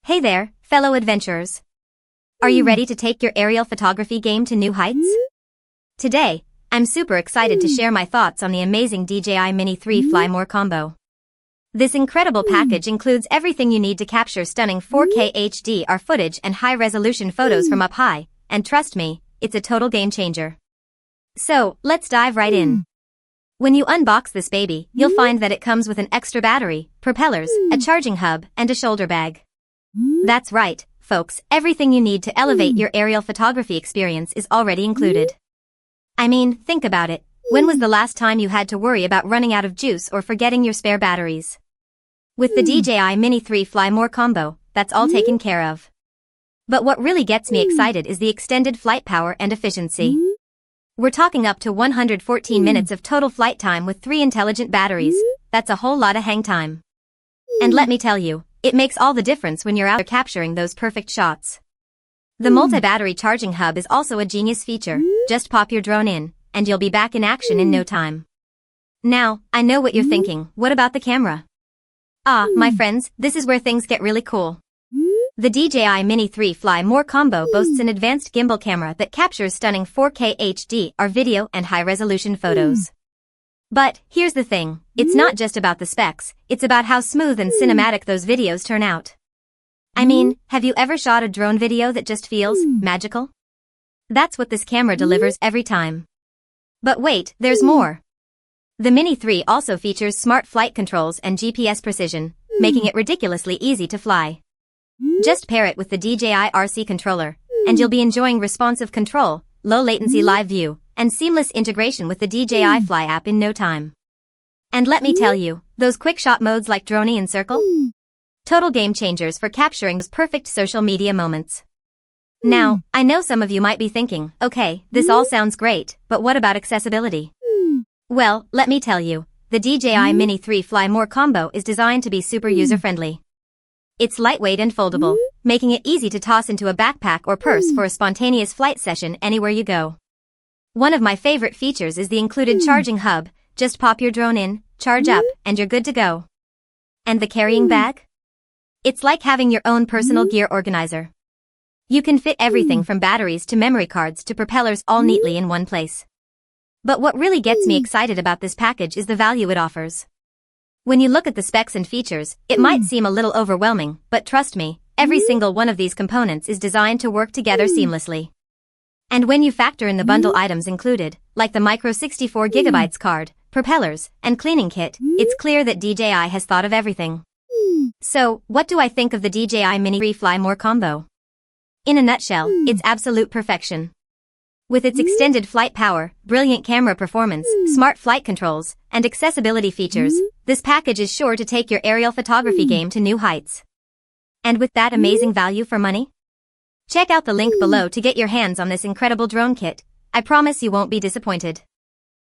Hey there, fellow adventurers. Are you ready to take your aerial photography game to new heights? Today, I'm super excited to share my thoughts on the amazing DJI Mini 3 Fly More combo. This incredible package includes everything you need to capture stunning 4K HDR footage and high-resolution photos from up high, and trust me, it's a total game changer. So, let's dive right in. When you unbox this baby, you'll find that it comes with an extra battery, propellers, a charging hub, and a shoulder bag. That's right, folks, everything you need to elevate your aerial photography experience is already included. I mean, think about it. When was the last time you had to worry about running out of juice or forgetting your spare batteries? With the DJI Mini 3 Fly More combo, that's all taken care of. But what really gets me excited is the extended flight power and efficiency. We're talking up to 114 minutes of total flight time with 3 intelligent batteries. That's a whole lot of hang time. And let me tell you, it makes all the difference when you're out there capturing those perfect shots. The multi-battery charging hub is also a genius feature. Just pop your drone in, and you'll be back in action in no time. Now, I know what you're thinking, what about the camera? My friends, this is where things get really cool. The DJI Mini 3 Fly More combo boasts an advanced gimbal camera that captures stunning 4K HDR video and high-resolution photos. But, here's the thing, it's not just about the specs, it's about how smooth and cinematic those videos turn out. I mean, have you ever shot a drone video that just feels magical? That's what this camera delivers every time. But wait, there's more. The Mini 3 also features smart flight controls and GPS precision, making it ridiculously easy to fly. Just pair it with the DJI RC controller, and you'll be enjoying responsive control, low-latency live view, and seamless integration with the DJI Fly app in no time. And let me tell you, those quick shot modes like Droney and Circle? Total game changers for capturing those perfect social media moments. Now, I know some of you might be thinking, okay, this all sounds great, but what about accessibility? Well, let me tell you, the DJI Mini 3 Fly More combo is designed to be super user-friendly. It's lightweight and foldable, making it easy to toss into a backpack or purse for a spontaneous flight session anywhere you go. One of my favorite features is the included charging hub. Just pop your drone in, charge up, and you're good to go. And the carrying bag? It's like having your own personal gear organizer. You can fit everything from batteries to memory cards to propellers all neatly in one place. But what really gets me excited about this package is the value it offers. When you look at the specs and features, it might seem a little overwhelming, but trust me, every single one of these components is designed to work together seamlessly. And when you factor in the bundle items included, like the micro 64GB card, propellers, and cleaning kit, it's clear that DJI has thought of everything. So, what do I think of the DJI Mini 3 Fly More combo? In a nutshell, it's absolute perfection. With its extended flight power, brilliant camera performance, smart flight controls, and accessibility features, this package is sure to take your aerial photography game to new heights. And with that amazing value for money? Check out the link below to get your hands on this incredible drone kit. I promise you won't be disappointed.